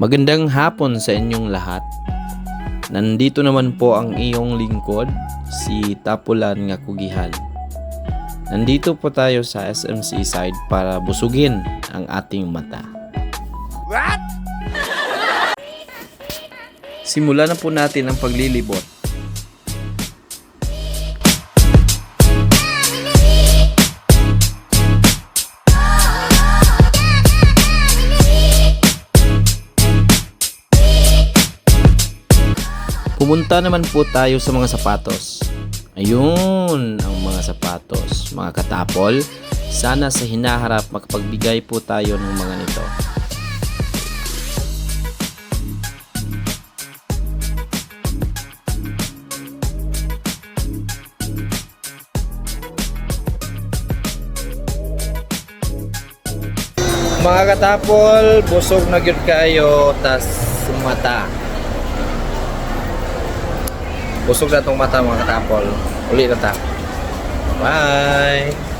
Magandang hapon sa inyong lahat. Nandito naman po ang iyong lingkod, si Tapulan nga Kugihan. Nandito po tayo sa SMC side para busugin ang ating mata. What? Simulan na po natin ang paglilibot. Pumunta naman po tayo sa mga sapatos. Ayun, ang mga sapatos. Mga katapol, sana sa hinaharap makapagbigay po tayo ng mga nito. Mga katapol, busog na gyud kayo tas mata. Busog na itong mata mga katapol. Uli na ta. Bye!